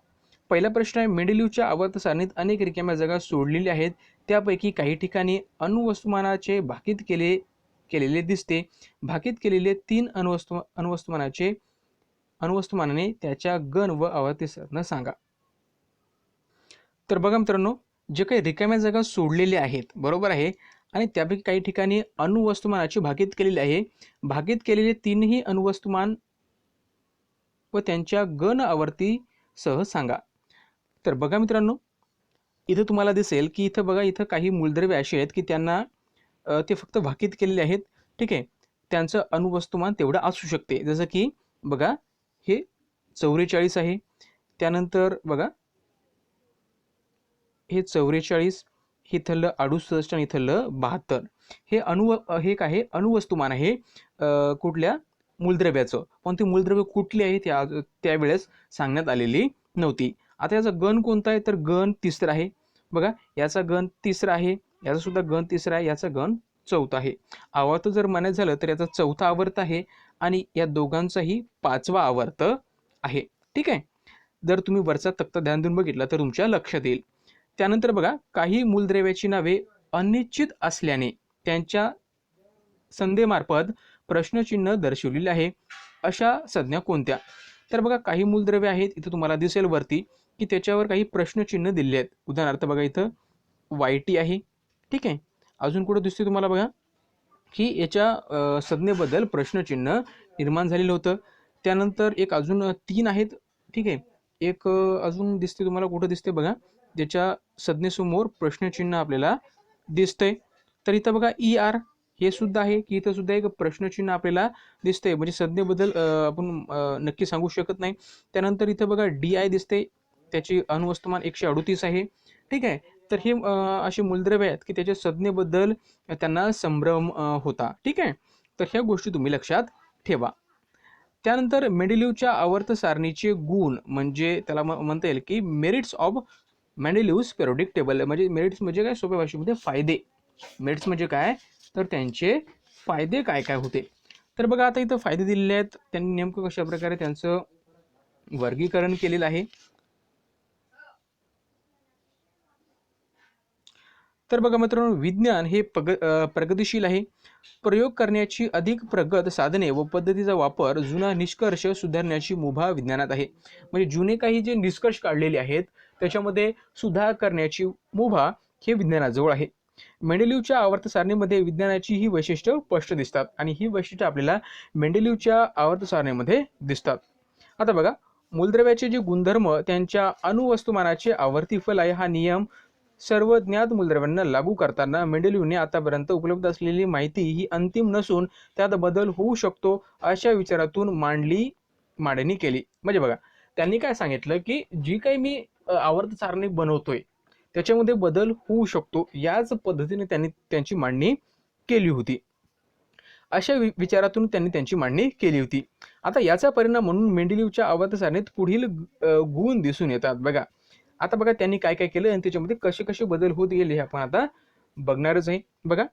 पहिला प्रश्न आहे, मेंडेलीवच्या आवर्त सारणीत अनेक रिकाम्या जागा सोडलेल्या आहेत, त्यापैकी काही ठिकाणी अणुवस्तुमानाचे भाकित केलेले दिसते. भाकित केलेले 3 अणुवस्तुमानाने त्याच्या घन व आवर्ती सारण सांगा. तर बघा मित्रांनो, जे काही रिकाम्या जागा सोडलेल्या आहेत बरोबर आहे, आणि त्यापैकी काही ठिकाणी अणुवस्तुमानाची भाकित केलेली आहे. भाकित केलेले 3ही अणुवस्तुमान व त्यांच्या घन आवर्ती सह सांगा. तर बघा मित्रांनो, इथं तुम्हाला दिसेल की इथं बघा, इथं काही मूलद्रव्ये अशी आहेत की त्यांना ते फक्त भाकित केलेले आहेत. ठीक आहे, त्यांचं अणुवस्तुमान तेवढं असू शकते. जसं की बघा, हे 44 आहे, त्यानंतर बघा हे 44, इथलं 68 आणि इथलं 72. हे काय आहे, अणुवस्तुमान आहे कुठल्या मूलद्रव्याचं, पण ते मूलद्रव्य कुठली आहे त्यावेळेस सांगण्यात आलेली नव्हती. आता याचा गण कोणता आहे, तर गण तिसरा आहे. बघा, याचा गण तिसरा आहे, याचा सुद्धा गण तिसरा आहे, याचा गण चौथा आहे. आवर्त जर म्हणायचं झालं तर याचा चौथा आवर्त आहे आणि या दोघांचाही 5वा आवर्त आहे. ठीक आहे, जर तुम्ही वरचा तक्ता ध्यान देऊन बघितला तर तुमच्या लक्षात येईल. त्यानंतर बघा, काही मूलद्रव्याची नावे अनिश्चित असल्याने त्यांच्या संधेमार्फत प्रश्नचिन्ह दर्शवलेले आहे, अशा संज्ञा कोणत्या? तर बघा, काही मूलद्रव्ये आहेत, इथं तुम्हाला दिसेल वरती की त्याच्यावर काही प्रश्नचिन्ह दिले आहेत. उदाहरणार्थ बघा, इथं YT आहे. ठीक आहे, अजून कुठं दिसते तुम्हाला बघा की याच्या संज्ञेबद्दल प्रश्नचिन्ह निर्माण झालेलं होतं. त्यानंतर एक अजून 3 आहेत. ठीक आहे, एक अजून दिसते तुम्हाला, कुठं दिसते बघा, ज्याच्या संज्ञेसमोर प्रश्नचिन्ह आपल्याला दिसतंय. तर इथं बघा ER हे सुद्धा आहे की इथं सुद्धा एक प्रश्नचिन्ह आपल्याला दिसतंय, म्हणजे संज्ञेबद्दल आपण नक्की सांगू शकत नाही. त्यानंतर इथं बघा DI दिसते, त्याची अणुवस्तुमान 138 आहे. ठीक आहे, तर हे असे मूलद्रव्य आहेत की त्याच्या संज्ञेबद्दल त्यांना संभ्रम होता. ठीक आहे, तर ह्या गोष्टी तुम्ही लक्षात ठेवा. त्यानंतर मेंडेलीवच्या आवर्त सारणीचे गुण, म्हणजे त्याला म्हणता येईल की मेरिट्स ऑफ मेंडेलीव्स पिरियोडिक टेबल. म्हणजे मेरिट्स म्हणजे काय, सोप्या भाषेमध्ये फायदे. मेरिट्स म्हणजे काय, तर त्यांचे फायदे काय काय होते. तर बघा, आता इथं फायदे दिलेले आहेत, त्यांनी नेमकं कशा प्रकारे त्यांचं वर्गीकरण केलेलं आहे. तर बघा मित्रांनो, विज्ञान हे प्रगतिशील आहे. प्रयोग करण्याची अधिक प्रगत साधने व पद्धतीचा वापर जुना निष्कर्ष सुधारण्याची मुभा विज्ञानात आहे. म्हणजे जुने काही जे निष्कर्ष काढलेले आहेत त्याच्यामध्ये सुधार करण्याची मुभा हे विज्ञानाजवळ आहे. मेंडेलीवच्या आवर्त सारणीमध्ये विज्ञानाची ही वैशिष्ट्य स्पष्ट दिसतात आणि ही वैशिष्ट्ये आपल्याला मेंडेलीवच्या आवर्त सारणीमध्ये दिसतात. आता बघा, मूलद्रव्याचे जे गुणधर्म त्यांच्या अणुवस्तुमानाचे आवर्ती फल आहे, हा नियम सर्व ज्ञात मूलद्रव्यांना लागू करताना मेंडेलीवने आतापर्यंत उपलब्ध असलेली माहिती ही अंतिम नसून त्यात बदल होऊ शकतो अशा विचारातून मांडणी केली. म्हणजे बघा, त्यांनी काय सांगितलं की जी काही मी आवर्त सारणी बनवतोय त्याच्यामध्ये बदल होऊ शकतो, याच पद्धतीने त्यांनी त्यांची मांडणी केली होती. अशा विचारातून त्यांनी त्यांची मांडणी केली होती. आता याचा परिणाम म्हणून मेंडेलीवच्या आवर्त सारणीत पुढील गुण दिसून येतात. बघा, आता बघा त्यांनी काय काय केलं आणि त्याच्यामध्ये कसे कसे बदल होत गेले हे आपण आता बघणारच आहे. बघा,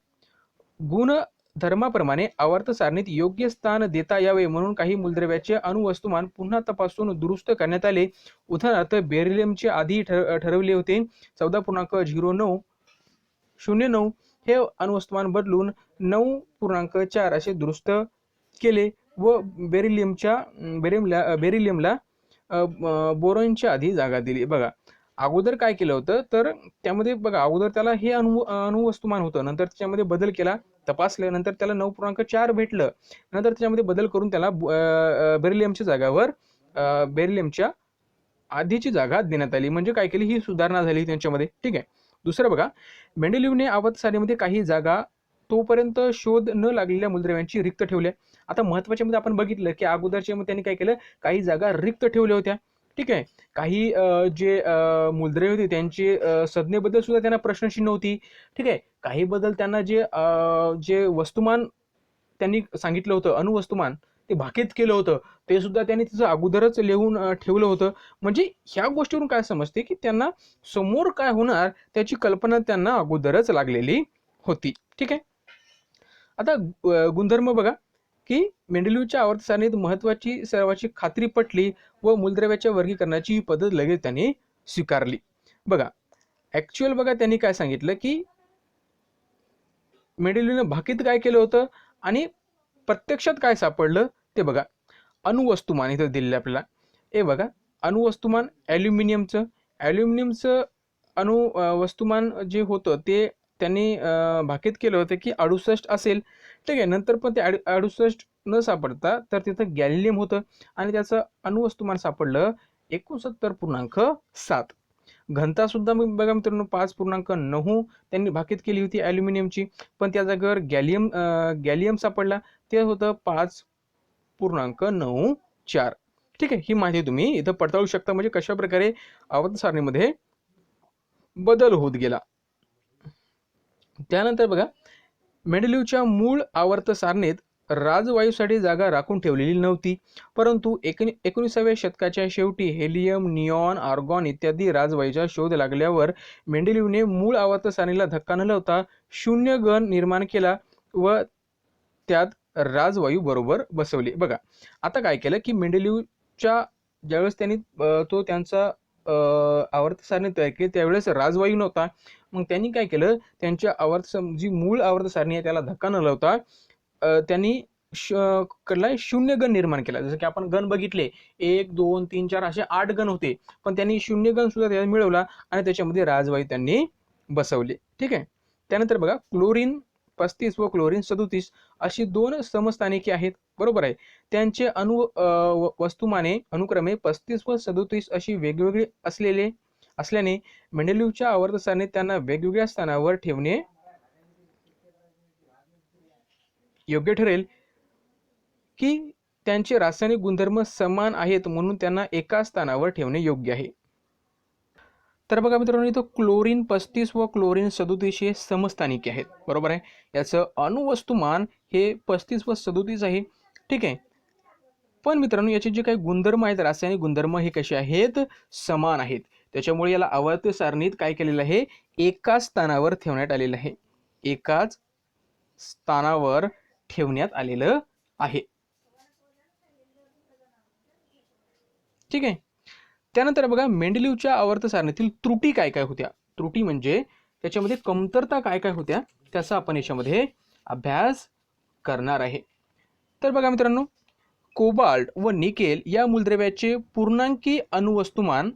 गुणधर्माप्रमाणे आवर्त सारणीत योग्य स्थान देता यावे म्हणून काही मूलद्रव्याचे अणुवस्तुमान पुन्हा तपासून दुरुस्त करण्यात आले. उदाहरणार्थ बेरिलियमचे आधी ठरवले होते 14.0909 हे अणुवस्तुमान बदलून 9.4 असे दुरुस्त केले व बेरिलियमला बोरॉनच्या आधी जागा दिली. बघा, अगोदर काय केलं होतं, तर त्यामध्ये बघा अगोदर त्याला हे अणुवस्तुमान होतं, नंतर त्याच्यामध्ये बदल केला, तपासल्यानंतर त्याला 9.4 भेटलं, नंतर त्याच्यामध्ये बदल करून त्याला बेरिलियमच्या जागावर बेरिलियमच्या आधीची जागा देण्यात आली. म्हणजे काय केली, ही सुधारणा झाली त्यांच्यामध्ये. ठीक आहे, दुसरं बघा, मेंडेलीवने आवर्त सारणीमध्ये काही जागा तोपर्यंत शोध न लागलेल्या मूलद्रव्यांची रिक्त ठेवल्या. आता महत्त्वाच्या मध्ये आपण बघितलं की अगोदरच्या मध्ये त्यांनी काय केलं, काही जागा रिक्त ठेवल्या होत्या. ठीक आहे, काही जे मूलद्रव्य होते त्यांची संज्ञेबद्दल सुद्धा त्यांना प्रश्नचिन्ह होती. ठीक आहे, काही बद्दल त्यांना जे वस्तुमान त्यांनी सांगितलं होतं, अणुवस्तुमान, ते भाकीत केलं होतं ते सुद्धा त्यांनी तिचं अगोदरच लिहून ठेवलं होतं. म्हणजे ह्या गोष्टीवरून काय समजते की त्यांना समोर काय होणार त्याची कल्पना त्यांना अगोदरच लागलेली होती. ठीक आहे. आता गुणधर्म बघा की मेंडेलिव्हच्या आवर्त सारणीत महत्वाची सर्वाची खात्री पटली व मूलद्रव्याच्या वर्गीकरणाची पद्धत लगेच त्यांनी स्वीकारली. बघा ऍक्च्युअल बघा त्यांनी काय सांगितलं की मेंडेलिव्हने भाकीत काय केलं होतं आणि प्रत्यक्षात काय सापडलं ते बघा. अणुवस्तुमान इथं दिलेलं आपल्याला. हे बघा अणुवस्तुमान ॲल्युमिनियमचं वस्तुमान जे होतं ते त्यांनी भाकीत केलं होतं की 68 असेल. ठीक आहे. नंतर पण ते 68 न सापडता तर तिथं गॅलियम होतं आणि त्याचं अणुवस्तुमान सापडलं 69.7. घनता सुद्धा बघा मित्रांनो 5.9 त्यांनी भाकीत केली होती ॲल्युमिनियमची, पण त्या जागेवर गॅलियम सापडला ते होतं 5.94. ठीक आहे. ही माहिती तुम्ही इथं पडताळू शकता म्हणजे कशा प्रकारे आवर्त सारणीमध्ये बदल होत गेला. त्यानंतर बघा मेंडेलिव्हच्या मूळ आवर्त सारणीत राजवायूसाठी जागा राखून ठेवलेली नव्हती, परंतु 19व्या शतकाच्या शेवटी हेलियम, निऑन, आर्गॉन इत्यादी राजवायूचा शोध लागल्यावर मेंडेलिव्हने मूळ आवर्त सारणीला धक्का न लावता शून्य गण निर्माण केला व त्यात राजवायू बरोबर बसवले. बघा आता काय केलं की मेंडेलिव्हच्या ज्यावेळेस त्यांनी तो त्यांचा आवर्त सारणी तयार केली त्यावेळेस राजवायू नव्हता. मग त्यांनी काय केलं त्यांच्या जी मूळ आवर्त सारणी आहे त्याला धक्का न लावता त्यांनी शून्य गण निर्माण केला. जसं की आपण गण बघितले 1 2 3 4 असे 8 गण होते, पण त्यांनी शून्य गण सुद्धा त्याला मिळवला आणि त्याच्यामध्ये राजवायू त्यांनी बसवले. ठीक आहे. त्यानंतर बघा क्लोरीन 35 व क्लोरीन 37 अशी 2 समस्थानिके आहेत. बरोबर आहे. त्यांचे वस्तुमाने अनुक्रमे 35 व 37 अशी वेगवेगळी असल्याने मेंडेलिव्हच्या आवर्त सारणीत त्यांना वेगवेगळ्या स्थानावर ठेवणे योग्य ठरेल की त्यांचे रासायनिक गुणधर्म समान आहेत म्हणून त्यांना एका स्थानावर ठेवणे योग्य आहे. तर बघा मित्रांनो इथं क्लोरीन 35 व क्लोरीन 37 हे समस्थानिके आहेत. बरोबर आहे. याचं अणुवस्तुमान हे 35 व 37 आहे. ठीक आहे. पण मित्रांनो याचे जे काही गुणधर्म आहेत रासायनिक गुणधर्म हे कसे आहेत समान आहेत. त्याच्यामुळे याला आवर्त सारणीत काय केलेलं आहे एकाच स्थानावर ठेवण्यात आलेलं आहे. एकाच स्थानावर ठेवण्यात आलेलं आहे. ठीक आहे. त्यानंतर बघा मेंडेलिव्हच्या आवर्त सारणीतील त्रुटी काय काय होत्या. त्रुटी म्हणजे त्याच्यामध्ये कमतरता काय काय होत्या त्याचा आपण याच्यामध्ये अभ्यास करणार आहे. तर बघा मित्रांनो कोबाल्ट व निकेल या मूलद्रव्याचे पूर्णांकी अणुवस्तुमान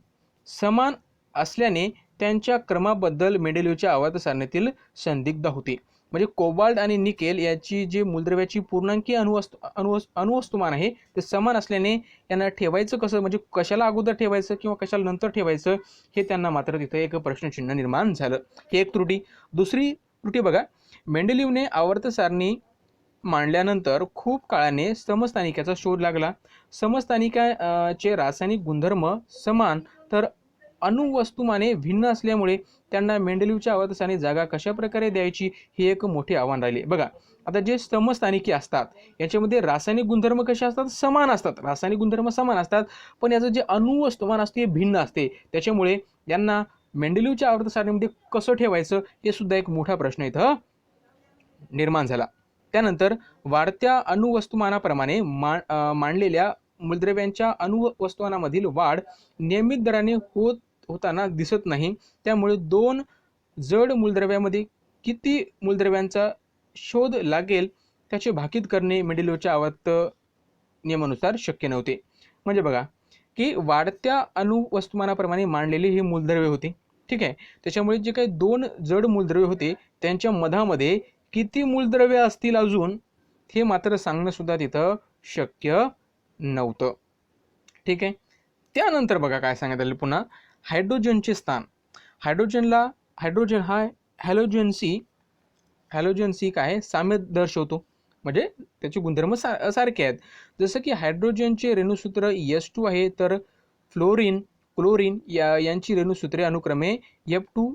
समान असल्याने त्यांच्या क्रमाबद्दल मेंडेलिव्हच्या आवर्त सारणीतील संदिग्ध होते. म्हणजे कोबाल्ट आणि निकेल याची जे मूलद्रव्याची पूर्णांकी अणुवस्तुमान आहे ते समान असल्याने यांना ठेवायचं कसं म्हणजे कशाला अगोदर ठेवायचं किंवा कशाला नंतर ठेवायचं हे त्यांना मात्र तिथे एक प्रश्नचिन्ह निर्माण झालं. ही एक त्रुटी. दुसरी त्रुटी बघा मेंडेलिव्हने आवर्त सारणी मांडल्यानंतर खूप काळाने समस्थानिकाचा शोध लागला. समस्थानिकाचे रासायनिक गुणधर्म समान तर अणुवस्तुमाने भिन्न असल्यामुळे त्यांना मेंडेलिव्हच्या आवर्त सारणीत जागा कशा प्रकारे द्यायची हे एक मोठे आव्हान राहिले. बघा आता जे समस्थानिके असतात याच्यामध्ये रासायनिक गुणधर्म कसे असतात समान असतात. रासायनिक गुणधर्म समान असतात पण याचं जे अणुवस्तुमान असते हे भिन्न असते. त्याच्यामुळे यांना मेंडेलिव्हच्या आवर्त सारणीमध्ये कसं ठेवायचं हे सुद्धा एक मोठा प्रश्न इथं निर्माण झाला. त्यानंतर वाढत्या अणुवस्तुमानाप्रमाणे मांडलेल्या मूलद्रव्यांच्या अणुवस्तुमानामधील वाढ नियमित दराने होताना दिसत नाही. त्यामुळे 2 जड मूलद्रव्यामध्ये किती मूलद्रव्यांचा शोध लागेल त्याचे भाकीत करणे मेंडेलिव्हच्या आवर्त नियमानुसार शक्य नव्हते. म्हणजे बघा की वाढत्या अणुवस्तुमानाप्रमाणे मांडलेली ही मूलद्रव्ये होती. ठीक आहे. त्याच्यामुळे जे काही 2 जड मूलद्रव्ये होते त्यांच्या मधामध्ये किती मूलद्रव्ये असतील अजून हे मात्र सांगणं सुद्धा तिथं शक्य नव्हतं. ठीक आहे. त्यानंतर बघा काय सांगण्यात आलं पुन्हा हायड्रोजनचे स्थान. हायड्रोजन हा हॅलोजनशी काय साम्य दर्शवतो म्हणजे त्याचे गुणधर्म सारखे आहेत. जसं की हायड्रोजनचे रेणुसूत्र S2 आहे तर क्लोरीन यांची रेणुसूत्रे अनुक्रमे F2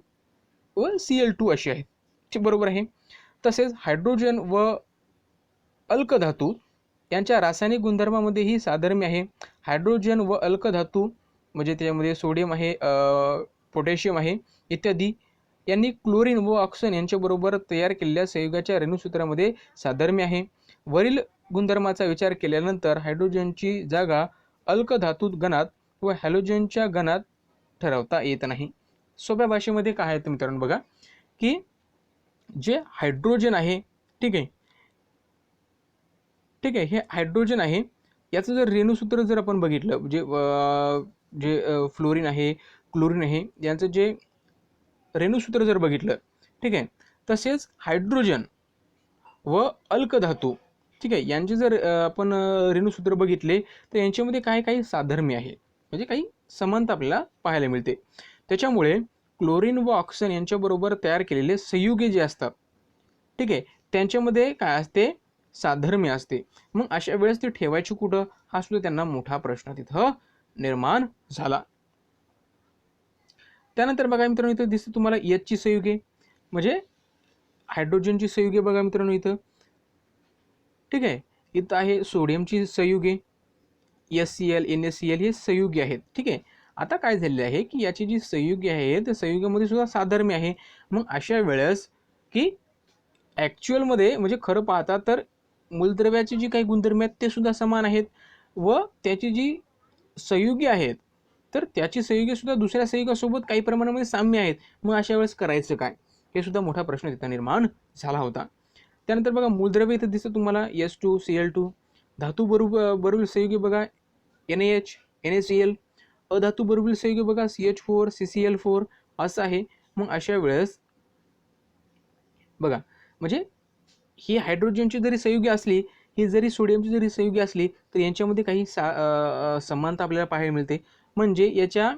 व Cl2 अशी आहेत. बरोबर आहे. तसेच हायड्रोजन व अल्कधातू यांच्या रासायनिक गुणधर्मामध्येही साधर्म्य आहे. हायड्रोजन व अल्कधातू म्हणजे त्यामध्ये सोडियम आहे, पोटॅशियम आहे इत्यादी यांनी क्लोरीन व ऑक्सिजन यांच्याबरोबर तयार केलेल्या संयुगाच्या रेणुसूत्रामध्ये साधर्म्य आहे. वरील गुणधर्माचा विचार केल्यानंतर हायड्रोजनची जागा अल्कधातू गणात व हॅलोजनच्या गणात ठरवता येत नाही. सोप्या भाषेमध्ये काय आहे मित्रांनो बघा, की जे हायड्रोजन आहे, ठीक आहे, हे हायड्रोजन आहे, याचं जर रेणुसूत्र जर आपण बघितलं जे फ्लोरीन आहे, क्लोरीन आहे, यांचं जे रेणुसूत्र जर बघितलं, ठीक आहे, तसेच हायड्रोजन व अल्कधातू, ठीक आहे, यांचे जर आपण रेणुसूत्र बघितले तर यांच्यामध्ये काही साधर्म्य आहे, म्हणजे काही समानता आपल्याला पाहायला मिळते. त्याच्यामुळे क्लोरीन व ऑक्सिजन यांच्याबरोबर तयार केलेले संयुगे जे असतात, ठीक आहे, त्यांच्यामध्ये काय असते, साधर्म्य असते. मग अशा वेळेस ते ठेवायची कुठं, हा सुद्धा त्यांना मोठा प्रश्न तिथं निर्माण झाला. त्यानंतर बघा मित्रांनो, इथं दिसते तुम्हाला एचची संयुगे, म्हणजे हायड्रोजनची संयुगे बघा मित्रांनो इथं, ठीक आहे. इथं आहे सोडियमची संयुगे, SCl NaCl हे संयुगे आहेत, ठीक आहे. आता काय झालेलं आहे की याची जी संयुगे आहे त्या संयुगामध्ये सुद्धा साधर्म्य आहे. मग अशा वेळेस की ॲक्च्युअलमध्ये म्हणजे खरं पाहता तर मूलद्रव्याची जी काही गुणधर्म आहेत ते सुद्धा समान आहेत व त्याची जी संयुगे आहेत तर त्याची संयुगे सुद्धा दुसऱ्या संयुगासोबत काही प्रमाणामध्ये साम्य आहेत. मग अशा वेळेस करायचं काय, हे सुद्धा मोठा प्रश्न तिथं निर्माण झाला होता. त्यानंतर बघा मूलद्रव्य इथं दिसतं तुम्हाला H2Cl2, धातू बरोबर संयुगे बघा NaH NaCl, अधातू बरोबर संयुगे बघा CH4 CCl4 असं आहे. मग अशा वेळेस बघा, म्हणजे ही हायड्रोजनची जरी संयुगे असली, ही जरी सोडियमची जरी संयुगे असली तर यांच्यामध्ये काही समानता आपल्याला पाहायला मिळते. म्हणजे याच्या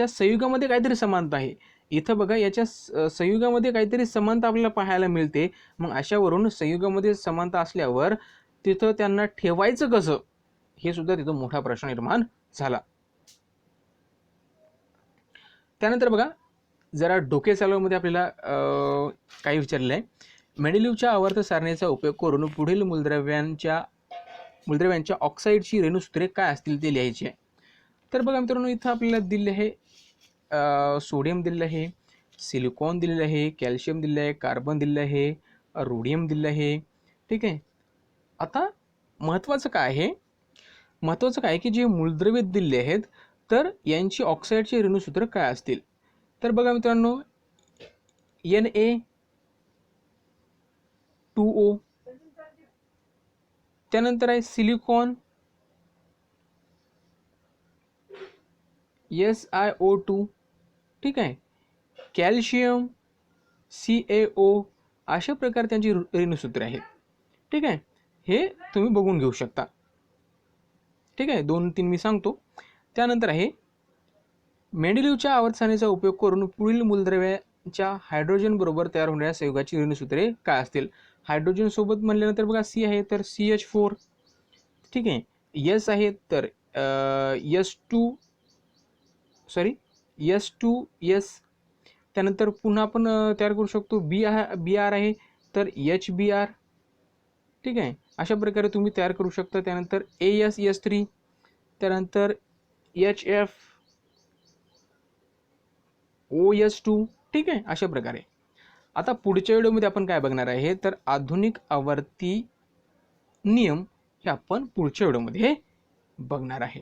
संयुगामध्ये काहीतरी समानता आहे. इथं बघा याच्या संयुगामध्ये काहीतरी समानता आपल्याला पाहायला मिळते. मग अशावरून संयुगामध्ये समानता असल्यावर तिथं त्यांना ठेवायचं कसं, हे सुद्धा तिथं मोठा प्रश्न निर्माण झाला. त्यानंतर बघा जरा डोके चालवमध्ये आपल्याला काही विचारलेलं आहे. मेंडेलीवच्या आवर्त सारणीचा उपयोग करून पुढील मूलद्रव्यांच्या ऑक्साईडची रेणुसूत्रे काय असतील ते लिहायची आहे. तर बघा मित्रांनो इथं आपल्याला दिले आहे सोडियम दिलेलं आहे, सिलिकॉन दिलेलं आहे, कॅल्शियम दिलेलं आहे, कार्बन दिलेलं आहे, रोडियम दिलेलं आहे, ठीक आहे. आता महत्त्वाचं काय आहे की जे मूलद्रव्य दिलेले आहेत तर यांची ऑक्साईडची रेणुसूत्र काय असतील. तर बघा मित्रांनो Na2O, त्यानंतर आहे सिलिकॉन SiO2, ठीक आहे, कॅल्शियम CaO, अशा प्रकारे त्यांची रेणुसूत्रे आहेत, ठीक आहे. हे तुम्ही बघून घेऊ शकता, ठीक आहे. 2-3 मी सांगतो. त्यानंतर आहे मेंडेलीवच्या आवर्त सारणीचा उपयोग करून पुढील मूलद्रव्याच्या हायड्रोजन बरोबर तयार होणाऱ्या संयुगाची रेणुसूत्रे काय असतील. हायड्रोजन सोबत म्हणल्यानंतर बघा C आहे तर CH4, ठीक आहे, S आहे तर S2S, त्यानंतर पुन्हा आपण तयार करू शकतो Br आहे तर HBr, ठीक आहे. अशा प्रकारे तुम्ही तयार करू शकता. त्यानंतर AsS3, त्यानंतर HFOS2, ठीक आहे. अशा प्रकारे आता पुढच्या व्हिडिओमध्ये आपण काय बघणार आहे तर आधुनिक आवर्ती नियम हे आपण पुढच्या व्हिडिओमध्ये बघणार आहे.